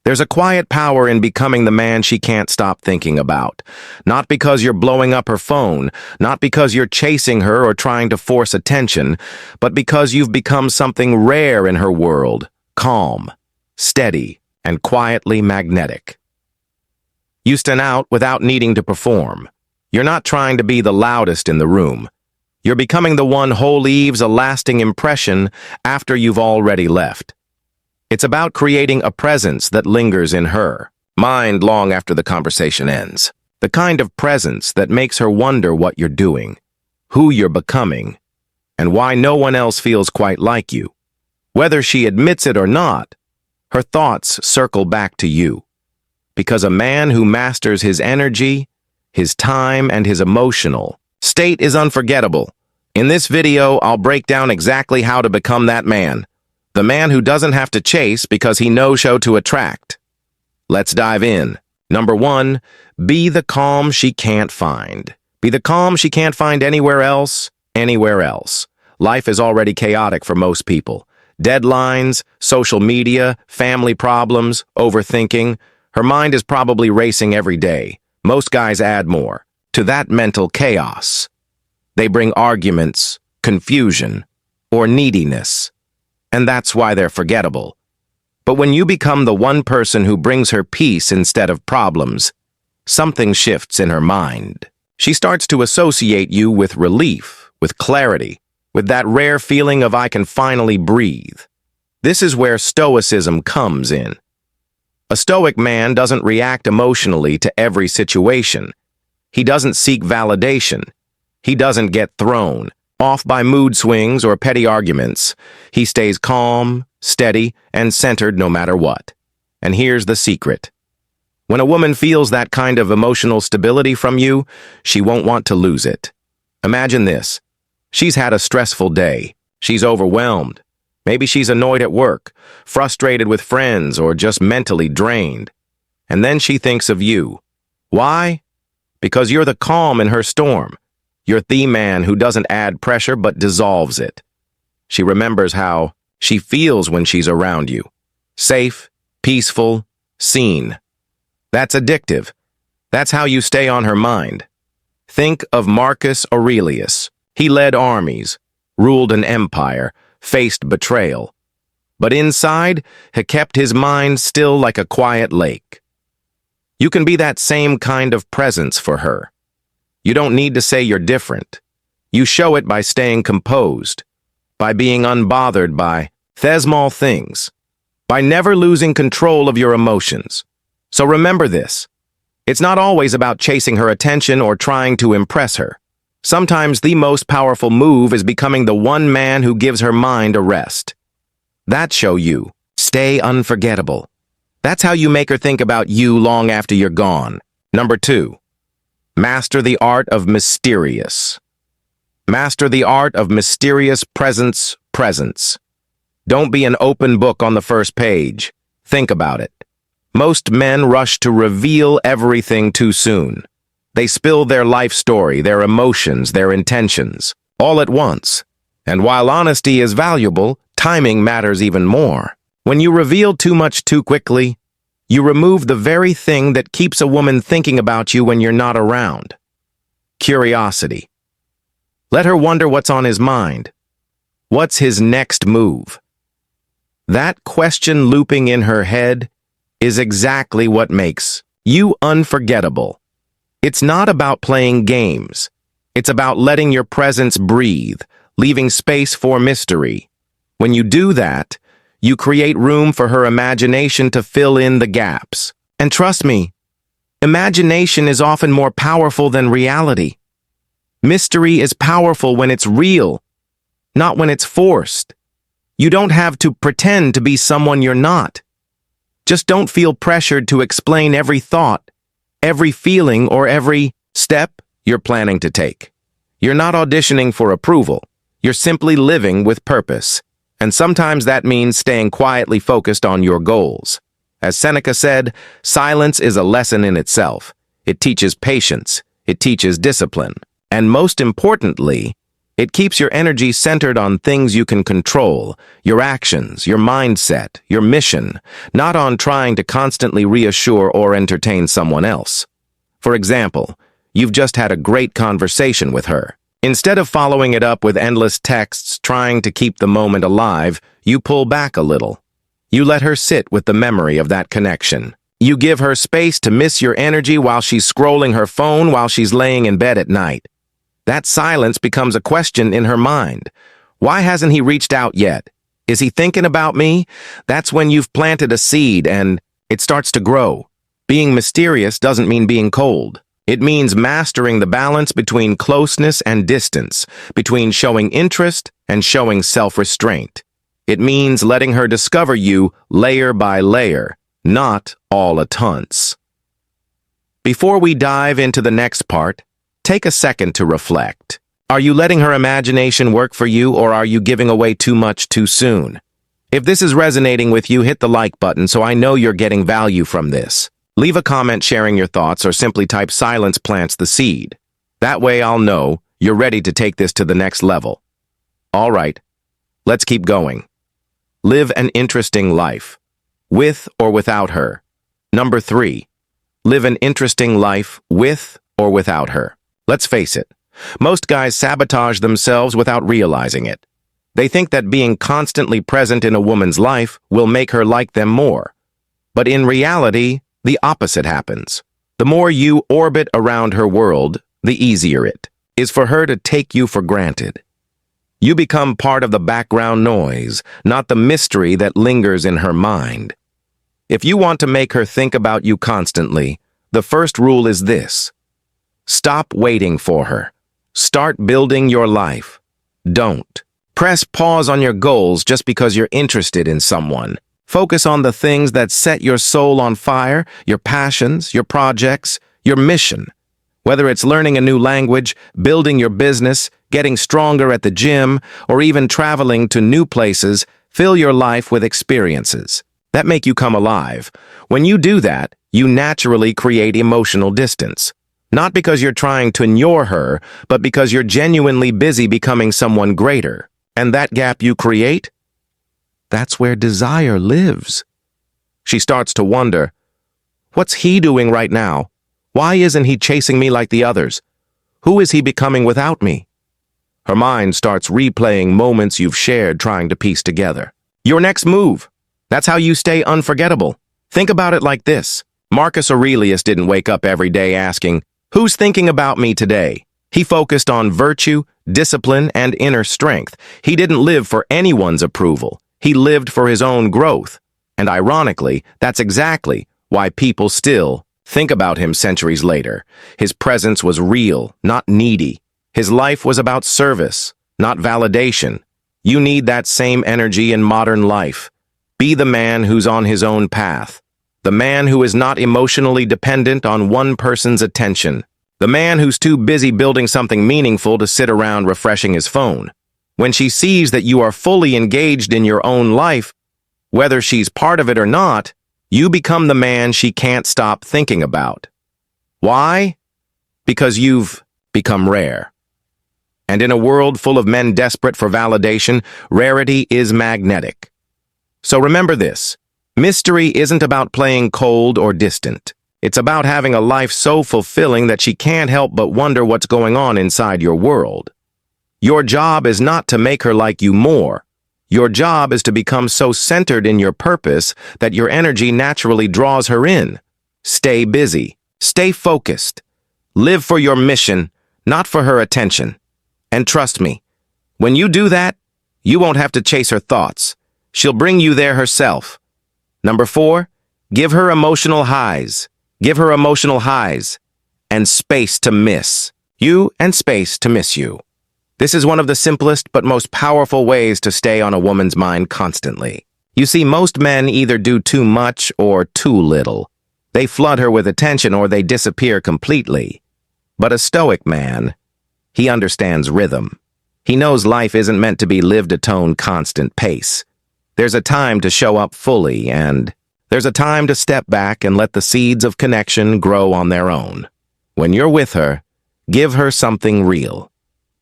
There's a quiet power in becoming the man she can't stop thinking about. Not because you're blowing up her phone, not because you're chasing her or trying to force attention, but because you've become something rare in her world, calm, steady, and quietly magnetic. You stand out without needing to perform. You're not trying to be the loudest in the room. You're becoming the one who leaves a lasting impression after you've already left. It's about creating a presence that lingers in her mind long after the conversation ends. The kind of presence that makes her wonder what you're doing, who you're becoming, and why no one else feels quite like you. Whether she admits it or not, her thoughts circle back to you. Because a man who masters his energy, his time, and his emotional state is unforgettable. In this video, I'll break down exactly how to become that man. The man who doesn't have to chase because he knows how to attract. Let's dive in. Number 1, be the calm she can't find. Be the calm she can't find anywhere else, anywhere else. Life is already chaotic for most people. Deadlines, social media, family problems, overthinking. Her mind is probably racing every day. Most guys add more to that mental chaos. They bring arguments, confusion, or neediness. And that's why they're forgettable. But when you become the one person who brings her peace instead of problems, something shifts in her mind. She starts to associate you with relief, with clarity, with that rare feeling of I can finally breathe. This is where Stoicism comes in. A Stoic man doesn't react emotionally to every situation. He doesn't seek validation. He doesn't get thrown off by mood swings or petty arguments. He stays calm, steady, and centered no matter what. And here's the secret. When a woman feels that kind of emotional stability from you, she won't want to lose it. Imagine this. She's had a stressful day. She's overwhelmed. Maybe she's annoyed at work, frustrated with friends, or just mentally drained. And then she thinks of you. Why? Because you're the calm in her storm. You're the man who doesn't add pressure but dissolves it. She remembers how she feels when she's around you. Safe, peaceful, seen. That's addictive. That's how you stay on her mind. Think of Marcus Aurelius. He led armies, ruled an empire, faced betrayal. But inside, he kept his mind still like a quiet lake. You can be that same kind of presence for her. You don't need to say you're different. You show it by staying composed, by being unbothered by small things, by never losing control of your emotions. So remember this. It's not always about chasing her attention or trying to impress her. Sometimes the most powerful move is becoming the one man who gives her mind a rest. That show you. Stay unforgettable. That's how you make her think about you long after you're gone. Number 2. Master the art of mysterious. Master the art of mysterious presence. Don't be an open book on the first page. Think about it. Most men rush to reveal everything too soon. They spill their life story, their emotions, their intentions, all at once. And while honesty is valuable, timing matters even more. When you reveal too much too quickly, you remove the very thing that keeps a woman thinking about you when you're not around. Curiosity. Let her wonder what's on his mind. What's his next move? That question looping in her head is exactly what makes you unforgettable. It's not about playing games. It's about letting your presence breathe, leaving space for mystery. When you do that, you create room for her imagination to fill in the gaps. And trust me, imagination is often more powerful than reality. Mystery is powerful when it's real, not when it's forced. You don't have to pretend to be someone you're not. Just don't feel pressured to explain every thought, every feeling, or every step you're planning to take. You're not auditioning for approval. You're simply living with purpose. And sometimes that means staying quietly focused on your goals. As Seneca said, silence is a lesson in itself. It teaches patience. It teaches discipline. And most importantly, It keeps your energy centered on things you can control, your actions, your mindset, your mission, not on trying to constantly reassure or entertain someone else. For example, you've just had a great conversation with her. Instead of following it up with endless texts trying to keep the moment alive, you pull back a little. You let her sit with the memory of that connection. You give her space to miss your energy while she's scrolling her phone while she's laying in bed at night. That silence becomes a question in her mind. Why hasn't he reached out yet? Is he thinking about me? That's when you've planted a seed and it starts to grow. Being mysterious doesn't mean being cold. It means mastering the balance between closeness and distance, between showing interest and showing self-restraint. It means letting her discover you layer by layer, not all at once. Before we dive into the next part, take a second to reflect. Are you letting her imagination work for you, or are you giving away too much too soon? If this is resonating with you, hit the like button so I know you're getting value from this. Leave a comment sharing your thoughts, or simply type "silence plants the seed." That way I'll know you're ready to take this to the next level. All right, let's keep going. Live an interesting life, with or without her. Number 3, live an interesting life with or without her. Let's face it, most guys sabotage themselves without realizing it. They think that being constantly present in a woman's life will make her like them more. But in reality, the opposite happens. The more you orbit around her world, the easier it is for her to take you for granted. You become part of the background noise, not the mystery that lingers in her mind. If you want to make her think about you constantly, the first rule is this: stop waiting for her. Start building your life. Don't press pause on your goals just because you're interested in someone. Focus on the things that set your soul on fire, your passions, your projects, your mission. Whether it's learning a new language, building your business, getting stronger at the gym, or even traveling to new places, fill your life with experiences that make you come alive. When you do that, you naturally create emotional distance. Not because you're trying to ignore her, but because you're genuinely busy becoming someone greater. And that gap you create? That's where desire lives. She starts to wonder, what's he doing right now? Why isn't he chasing me like the others? Who is he becoming without me? Her mind starts replaying moments you've shared, trying to piece together your next move. That's how you stay unforgettable. Think about it like this. Marcus Aurelius didn't wake up every day asking, "Who's thinking about me today?" He focused on virtue, discipline, and inner strength. He didn't live for anyone's approval. He lived for his own growth. And ironically, that's exactly why people still think about him centuries later. His presence was real, not needy. His life was about service, not validation. You need that same energy in modern life. Be the man who's on his own path. The man who is not emotionally dependent on one person's attention. The man who's too busy building something meaningful to sit around refreshing his phone. When she sees that you are fully engaged in your own life, whether she's part of it or not, you become the man she can't stop thinking about. Why? Because you've become rare. And in a world full of men desperate for validation, rarity is magnetic. So remember this: mystery isn't about playing cold or distant. It's about having a life so fulfilling that she can't help but wonder what's going on inside your world. Your job is not to make her like you more. Your job is to become so centered in your purpose that your energy naturally draws her in. Stay busy. Stay focused. Live for your mission, not for her attention. And trust me, when you do that, you won't have to chase her thoughts. She'll bring you there herself. Number 4, give her emotional highs. Give her emotional highs and space to miss you and space to miss you. This is one of the simplest but most powerful ways to stay on a woman's mind constantly. You see, most men either do too much or too little. They flood her with attention or they disappear completely. But a Stoic man, he understands rhythm. He knows life isn't meant to be lived at a constant pace. There's a time to show up fully, and there's a time to step back and let the seeds of connection grow on their own. When you're with her, give her something real.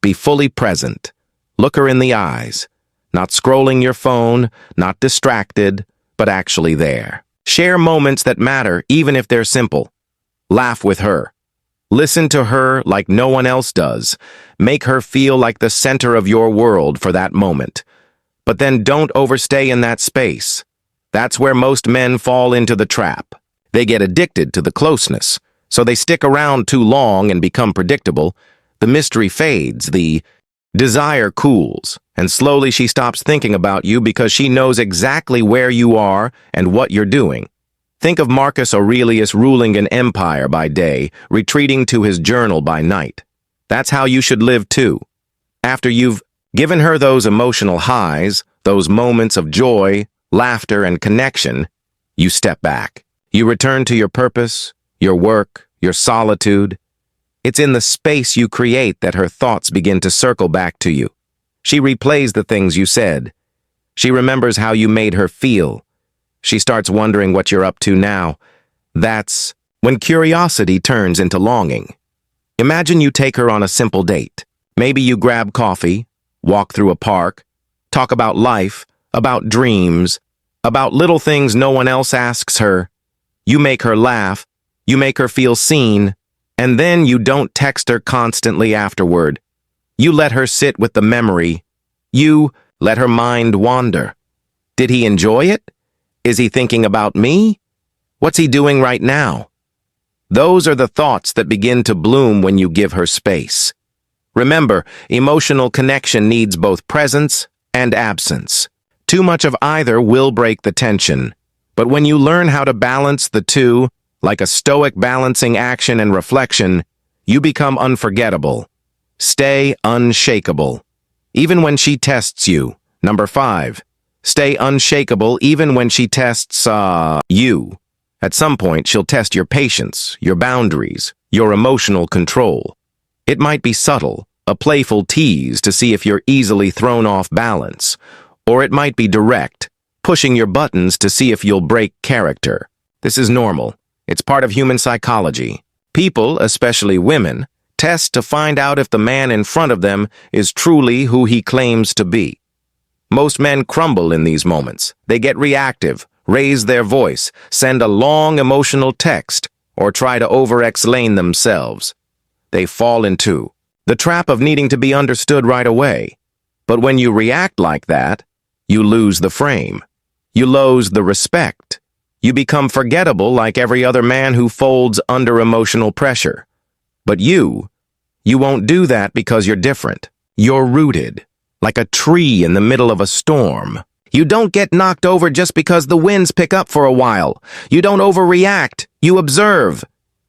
Be fully present. Look her in the eyes. Not scrolling your phone, not distracted, but actually there. Share moments that matter, even if they're simple. Laugh with her. Listen to her like no one else does. Make her feel like the center of your world for that moment. But then don't overstay in that space. That's where most men fall into the trap. They get addicted to the closeness, so they stick around too long and become predictable. The mystery fades, the desire cools, and slowly she stops thinking about you because she knows exactly where you are and what you're doing. Think of Marcus Aurelius ruling an empire by day, retreating to his journal by night. That's how you should live too. After you've given her those emotional highs, those moments of joy, laughter, and connection, you step back. You return to your purpose, your work, your solitude. It's in the space you create that her thoughts begin to circle back to you. She replays the things you said. She remembers how you made her feel. She starts wondering what you're up to now. That's when curiosity turns into longing. Imagine you take her on a simple date. Maybe you grab coffee, walk through a park, talk about life, about dreams, about little things no one else asks her. You make her laugh, you make her feel seen, and then you don't text her constantly afterward. You let her sit with the memory. You let her mind wander. Did he enjoy it? Is he thinking about me? What's he doing right now? Those are the thoughts that begin to bloom when you give her space. Remember, emotional connection needs both presence and absence. Too much of either will break the tension. But when you learn how to balance the two, like a Stoic balancing action and reflection, you become unforgettable. Stay unshakable. Even when she tests you. Number 5. Stay unshakable even when she tests, you. At some point, she'll test your patience, your boundaries, your emotional control. It might be subtle, a playful tease to see if you're easily thrown off balance. Or it might be direct, pushing your buttons to see if you'll break character. This is normal. It's part of human psychology. People, especially women, test to find out if the man in front of them is truly who he claims to be. Most men crumble in these moments. They get reactive, raise their voice, send a long emotional text, or try to over-explain themselves. They fall into the trap of needing to be understood right away. But when you react like that, you lose the frame. You lose the respect. You become forgettable like every other man who folds under emotional pressure. But you won't do that because you're different. You're rooted, like a tree in the middle of a storm. You don't get knocked over just because the winds pick up for a while. You don't overreact. You observe.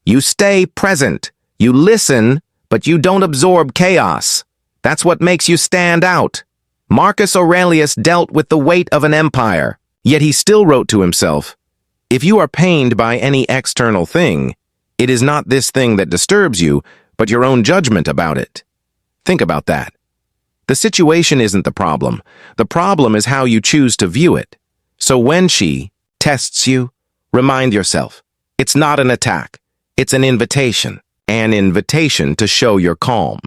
You stay present. You listen, but you don't absorb chaos. That's what makes you stand out. Marcus Aurelius dealt with the weight of an empire, yet he still wrote to himself, "If you are pained by any external thing, it is not this thing that disturbs you, but your own judgment about it." Think about that. The situation isn't the problem. The problem is how you choose to view it. So when she tests you, remind yourself, it's not an attack. It's an invitation to show you're calm,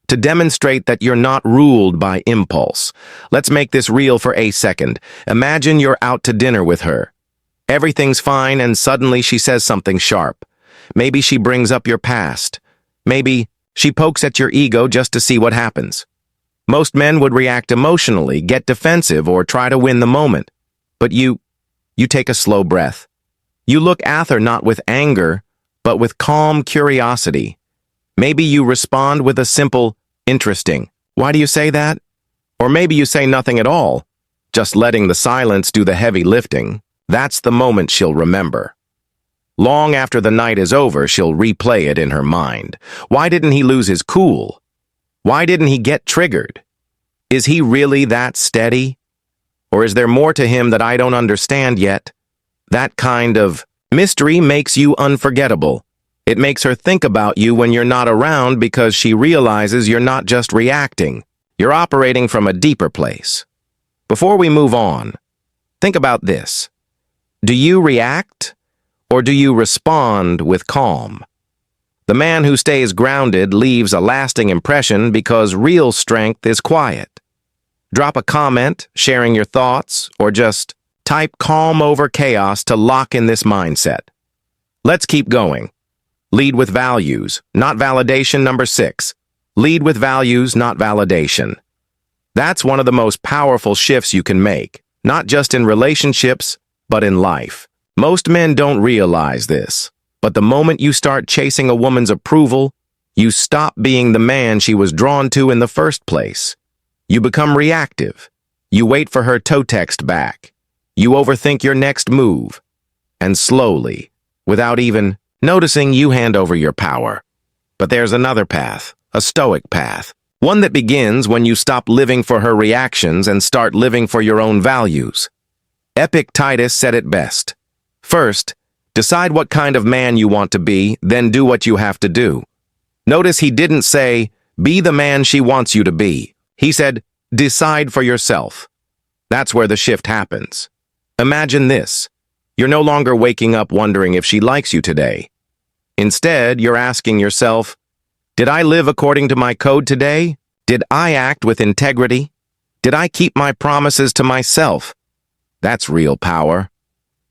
to demonstrate that you're not ruled by impulse. Let's make this real for a second. Imagine you're out to dinner with her. Everything's fine and suddenly she says something sharp. Maybe she brings up your past. Maybe she pokes at your ego just to see what happens. Most men would react emotionally, get defensive, or try to win the moment. But you take a slow breath. You look at her not with anger, but with calm curiosity. Maybe you respond with a simple, "Interesting. Why do you say that?" Or maybe you say nothing at all, just letting the silence do the heavy lifting. That's the moment she'll remember. Long after the night is over, she'll replay it in her mind. Why didn't he lose his cool? Why didn't he get triggered? Is he really that steady? Or is there more to him that I don't understand yet? That kind of mystery makes you unforgettable. It makes her think about you when you're not around because she realizes you're not just reacting. You're operating from a deeper place. Before we move on, think about this. Do you react or do you respond with calm? The man who stays grounded leaves a lasting impression because real strength is quiet. Drop a comment, sharing your thoughts, or just type calm over chaos to lock in this mindset. Let's keep going. Lead with values, not validation. Number 6. Lead with values, not validation. That's one of the most powerful shifts you can make, not just in relationships, but in life. Most men don't realize this, but the moment you start chasing a woman's approval, you stop being the man she was drawn to in the first place. You become reactive. You wait for her to text back. You overthink your next move. And slowly, without even noticing, you hand over your power. But there's another path, a Stoic path. One that begins when you stop living for her reactions and start living for your own values. Epictetus said it best. First, decide what kind of man you want to be, then do what you have to do. Notice he didn't say, be the man she wants you to be. He said, decide for yourself. That's where the shift happens. Imagine this. You're no longer waking up wondering if she likes you today. Instead, you're asking yourself, did I live according to my code today? Did I act with integrity? Did I keep my promises to myself? That's real power.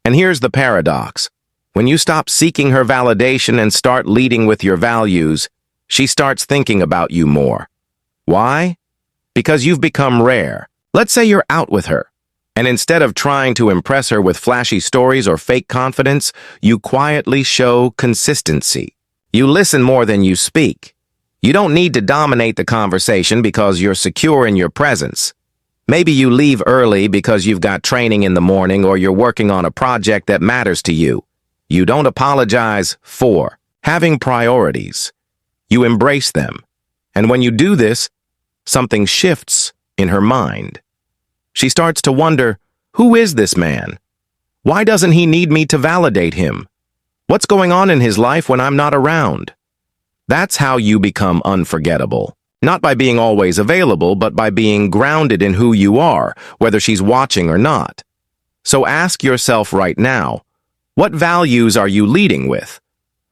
And here's the paradox. When you stop seeking her validation and start leading with your values, she starts thinking about you more. Why? Because you've become rare. Let's say you're out with her, and instead of trying to impress her with flashy stories or fake confidence, you quietly show consistency. You listen more than you speak. You don't need to dominate the conversation because you're secure in your presence. Maybe you leave early because you've got training in the morning or you're working on a project that matters to you. You don't apologize for having priorities. You embrace them. And when you do this, something shifts in her mind. She starts to wonder, who is this man? Why doesn't he need me to validate him? What's going on in his life when I'm not around? That's how you become unforgettable. Not by being always available, but by being grounded in who you are, whether she's watching or not. So ask yourself right now, what values are you leading with?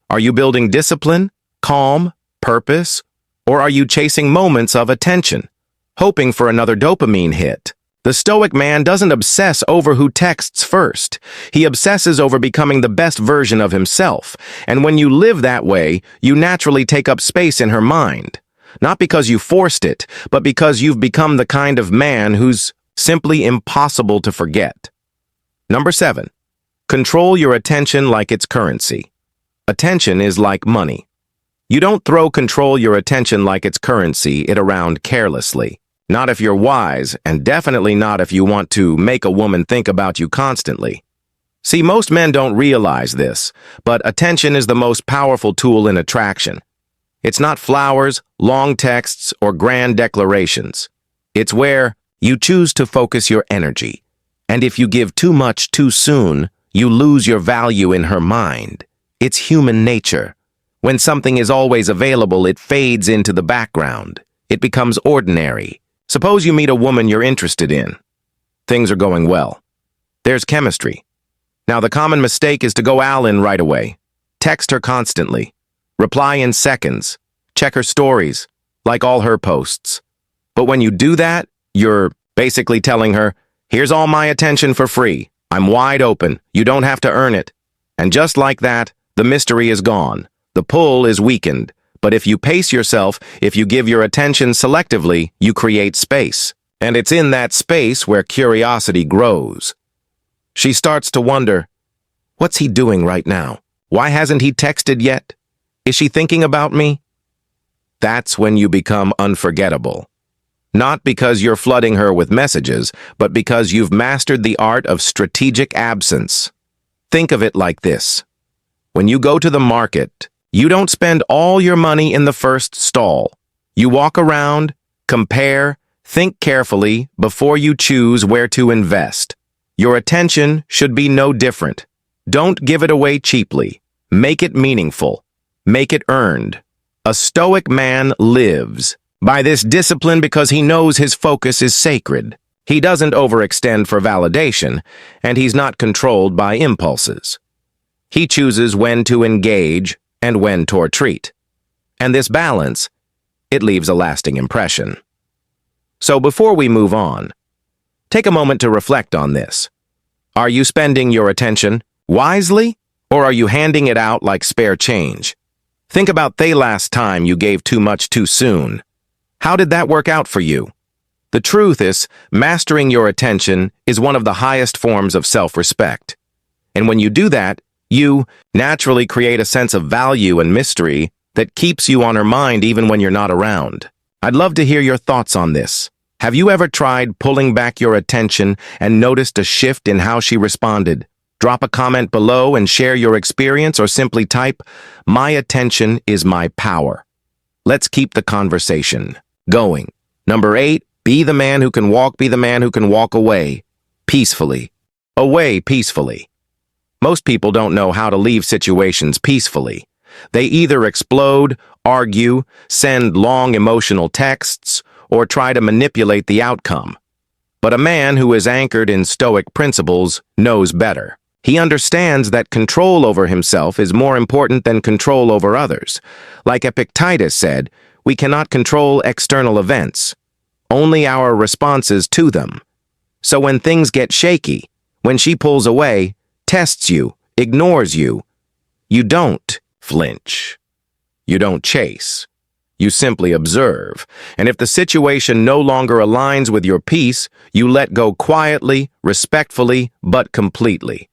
Are you building discipline, calm, purpose, or are you chasing moments of attention, hoping for another dopamine hit? The Stoic man doesn't obsess over who texts first. He obsesses over becoming the best version of himself. And when you live that way, you naturally take up space in her mind. Not because you forced it, but because you've become the kind of man who's simply impossible to forget. Number 7. Control your attention like it's currency. Attention is like money. You don't control your attention like it's currency it around carelessly. Not if you're wise, and definitely not if you want to make a woman think about you constantly. See, most men don't realize this, but attention is the most powerful tool in attraction. It's not flowers, long texts, or grand declarations. It's where you choose to focus your energy. And if you give too much too soon, you lose your value in her mind. It's human nature. When something is always available, it fades into the background. It becomes ordinary. Suppose you meet a woman you're interested in. Things are going well. There's chemistry. Now, the common mistake is to go all in right away. Text her constantly. Reply in seconds. Check her stories, like all her posts. But when you do that, you're basically telling her, here's all my attention for free. I'm wide open. You don't have to earn it. And just like that, the mystery is gone. The pull is weakened. But if you pace yourself, if you give your attention selectively, you create space. And it's in that space where curiosity grows. She starts to wonder, what's he doing right now? Why hasn't he texted yet? Is she thinking about me? That's when you become unforgettable. Not because you're flooding her with messages, but because you've mastered the art of strategic absence. Think of it like this. When you go to the market, you don't spend all your money in the first stall. You walk around, compare, think carefully before you choose where to invest. Your attention should be no different. Don't give it away cheaply. Make it meaningful. Make it earned. A Stoic man lives by this discipline because he knows his focus is sacred. He doesn't overextend for validation, and he's not controlled by impulses. He chooses when to engage and when to retreat. And this balance, it leaves a lasting impression. So before we move on, take a moment to reflect on this. Are you spending your attention wisely, or are you handing it out like spare change? Think about the last time you gave too much too soon. How did that work out for you? The truth is, mastering your attention is one of the highest forms of self-respect. And when you do that, you naturally create a sense of value and mystery that keeps you on her mind even when you're not around. I'd love to hear your thoughts on this. Have you ever tried pulling back your attention and noticed a shift in how she responded? Drop a comment below and share your experience, or simply type, "My attention is my power." Let's keep the conversation going. Number 8, be the man who can walk away peacefully. Away peacefully. Most people don't know how to leave situations peacefully. They either explode, argue, send long emotional texts, or try to manipulate the outcome. But a man who is anchored in Stoic principles knows better. He understands that control over himself is more important than control over others. Like Epictetus said, we cannot control external events, only our responses to them. So when things get shaky, when she pulls away, tests you, ignores you, you don't flinch. You don't chase. You simply observe. And if the situation no longer aligns with your peace, you let go quietly, respectfully, but completely.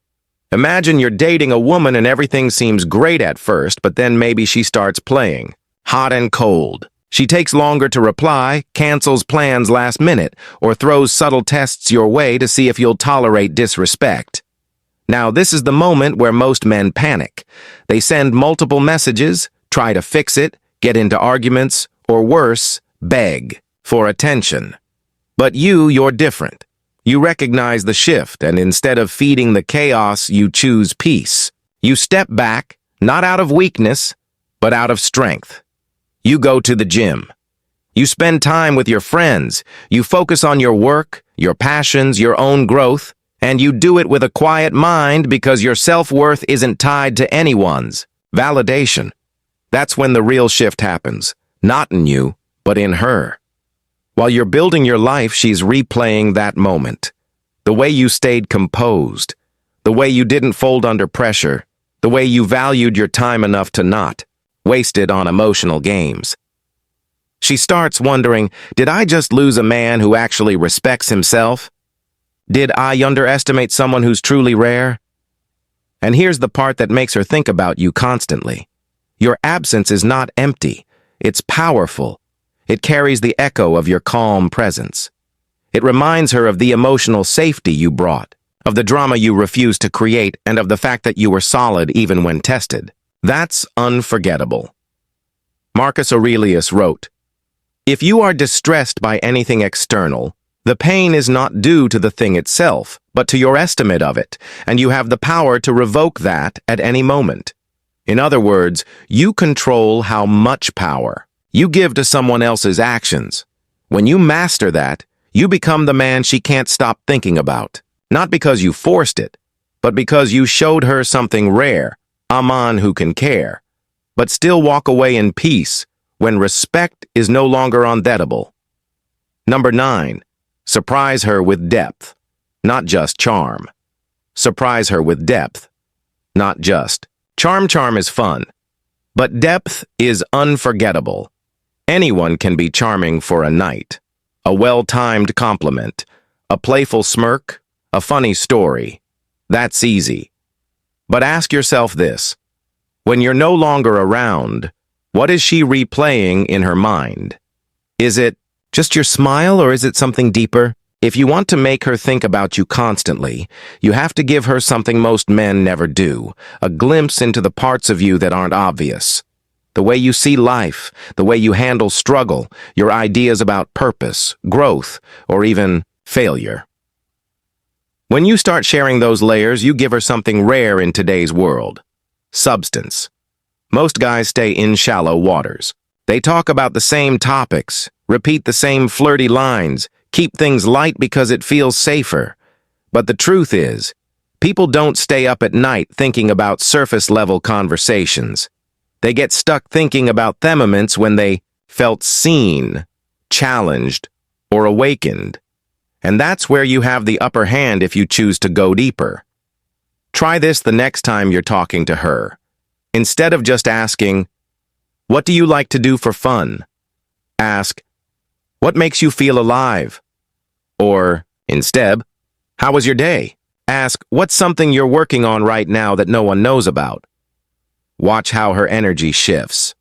Imagine you're dating a woman and everything seems great at first, but then maybe she starts playing. Hot and cold. She takes longer to reply, cancels plans last minute, or throws subtle tests your way to see if you'll tolerate disrespect. Now, this is the moment where most men panic. They send multiple messages, try to fix it, get into arguments, or worse, beg for attention. But you're different. You recognize the shift, and instead of feeding the chaos, you choose peace. You step back, not out of weakness, but out of strength. You go to the gym. You spend time with your friends. You focus on your work, your passions, your own growth, and you do it with a quiet mind because your self-worth isn't tied to anyone's validation. That's when the real shift happens, not in you, but in her. While you're building your life, she's replaying that moment. The way you stayed composed, the way you didn't fold under pressure, the way you valued your time enough to not waste it on emotional games. She starts wondering, did I just lose a man who actually respects himself? Did I underestimate someone who's truly rare? And here's the part that makes her think about you constantly. Your absence is not empty. It's powerful. It carries the echo of your calm presence. It reminds her of the emotional safety you brought, of the drama you refused to create, and of the fact that you were solid even when tested. That's unforgettable. Marcus Aurelius wrote, "If you are distressed by anything external, the pain is not due to the thing itself, but to your estimate of it, and you have the power to revoke that at any moment." In other words, you control how much power you give to someone else's actions. When you master that, you become the man she can't stop thinking about. Not because you forced it, but because you showed her something rare, a man who can care, but still walk away in peace when respect is no longer undeadable. Number 9, surprise her with depth, not just charm. Surprise her with depth, not just charm. Charm is fun, but depth is unforgettable. Anyone can be charming for a night. A well-timed compliment, a playful smirk, a funny story. That's easy. But ask yourself this. When you're no longer around, what is she replaying in her mind? Is it just your smile, or is it something deeper? If you want to make her think about you constantly, you have to give her something most men never do, a glimpse into the parts of you that aren't obvious. The way you see life, the way you handle struggle, your ideas about purpose, growth, or even failure. When you start sharing those layers, you give her something rare in today's world: substance. Most guys stay in shallow waters. They talk about the same topics, repeat the same flirty lines, keep things light because it feels safer. But the truth is, people don't stay up at night thinking about surface-level conversations. They get stuck thinking about moments when they felt seen, challenged, or awakened. And that's where you have the upper hand if you choose to go deeper. Try this the next time you're talking to her. Instead of just asking, "What do you like to do for fun?" Ask, "What makes you feel alive?" Or, instead, "How was your day?" Ask, "What's something you're working on right now that no one knows about?" Watch how her energy shifts.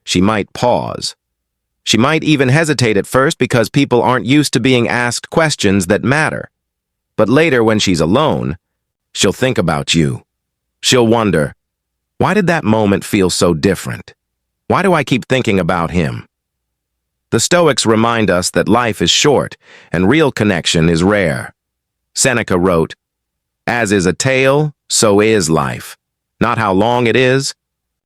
She might pause. She might even hesitate at first because people aren't used to being asked questions that matter. But later, when she's alone, she'll think about you. She'll wonder, why did that moment feel so different? Why do I keep thinking about him? The Stoics remind us that life is short and real connection is rare. Seneca wrote, "As is a tale, so is life. Not how long it is,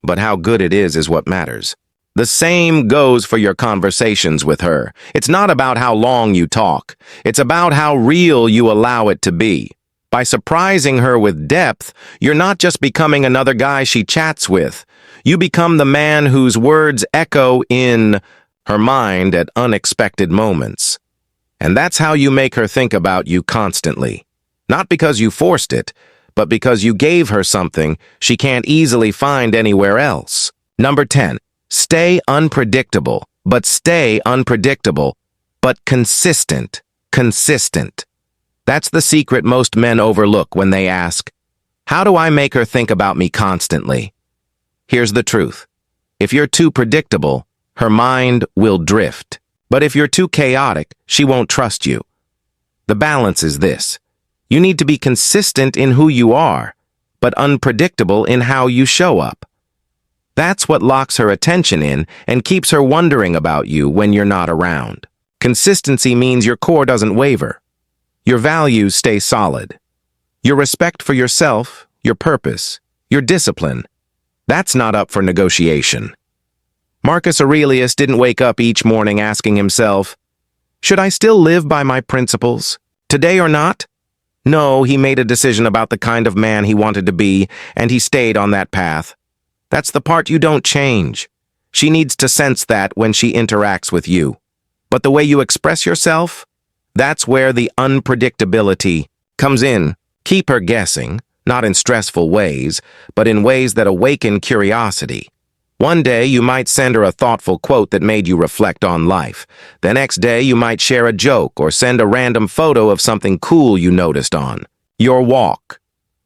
but how good it is what matters." The same goes for your conversations with her. It's not about how long you talk. It's about how real you allow it to be. By surprising her with depth, you're not just becoming another guy she chats with. You become the man whose words echo in her mind at unexpected moments. And that's how you make her think about you constantly. Not because you forced it, but because you gave her something she can't easily find anywhere else. Number 10. Stay unpredictable, but consistent. Consistent. That's the secret most men overlook when they ask, "How do I make her think about me constantly?" Here's the truth. If you're too predictable, her mind will drift. But if you're too chaotic, she won't trust you. The balance is this. You need to be consistent in who you are, but unpredictable in how you show up. That's what locks her attention in and keeps her wondering about you when you're not around. Consistency means your core doesn't waver. Your values stay solid. Your respect for yourself, your purpose, your discipline, that's not up for negotiation. Marcus Aurelius didn't wake up each morning asking himself, "Should I still live by my principles, today or not?" No, he made a decision about the kind of man he wanted to be, and he stayed on that path. That's the part you don't change. She needs to sense that when she interacts with you. But the way you express yourself, that's where the unpredictability comes in. Keep her guessing, not in stressful ways, but in ways that awaken curiosity. One day you might send her a thoughtful quote that made you reflect on life. The next day you might share a joke or send a random photo of something cool you noticed on your walk.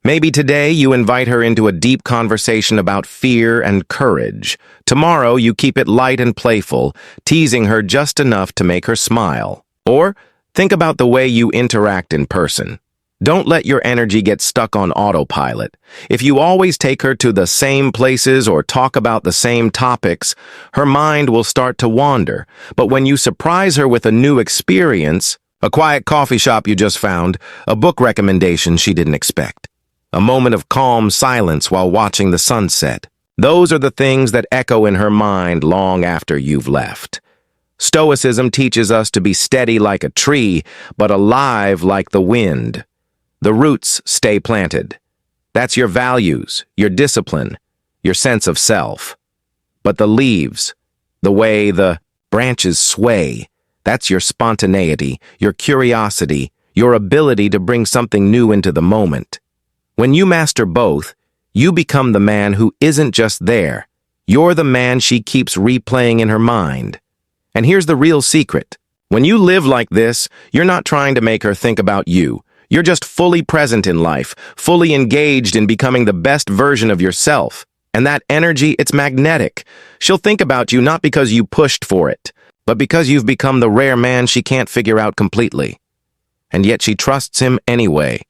Maybe today you invite her into a deep conversation about fear and courage. Tomorrow you keep it light and playful, teasing her just enough to make her smile. Or think about the way you interact in person. Don't let your energy get stuck on autopilot. If you always take her to the same places or talk about the same topics, her mind will start to wander. But when you surprise her with a new experience, a quiet coffee shop you just found, a book recommendation she didn't expect, a moment of calm silence while watching the sunset, those are the things that echo in her mind long after you've left. Stoicism teaches us to be steady like a tree, but alive like the wind. The roots stay planted. That's your values, your discipline, your sense of self. But the leaves, the way the branches sway, that's your spontaneity, your curiosity, your ability to bring something new into the moment. When you master both, you become the man who isn't just there. You're the man she keeps replaying in her mind. And here's the real secret. When you live like this, you're not trying to make her think about you. You're just fully present in life, fully engaged in becoming the best version of yourself. And that energy, it's magnetic. She'll think about you not because you pushed for it, but because you've become the rare man she can't figure out completely. And yet she trusts him anyway.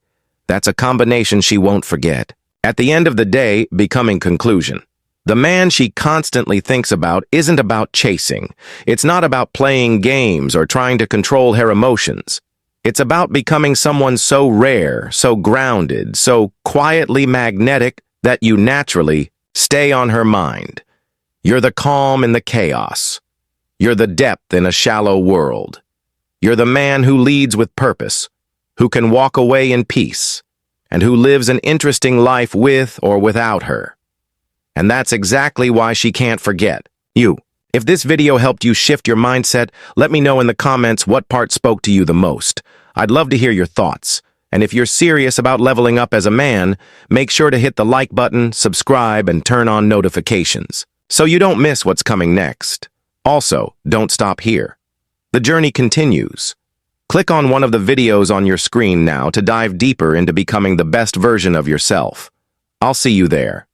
That's a combination she won't forget. At the end of the day, becoming conclusion. The man she constantly thinks about isn't about chasing. It's not about playing games or trying to control her emotions. It's about becoming someone so rare, so grounded, so quietly magnetic that you naturally stay on her mind. You're the calm in the chaos. You're the depth in a shallow world. You're the man who leads with purpose, who can walk away in peace, and who lives an interesting life with or without her. And that's exactly why she can't forget you. If this video helped you shift your mindset, let me know in the comments what part spoke to you the most. I'd love to hear your thoughts. And if you're serious about leveling up as a man, make sure to hit the like button, subscribe, and turn on notifications, so you don't miss what's coming next. Also, don't stop here. The journey continues. Click on one of the videos on your screen now to dive deeper into becoming the best version of yourself. I'll see you there.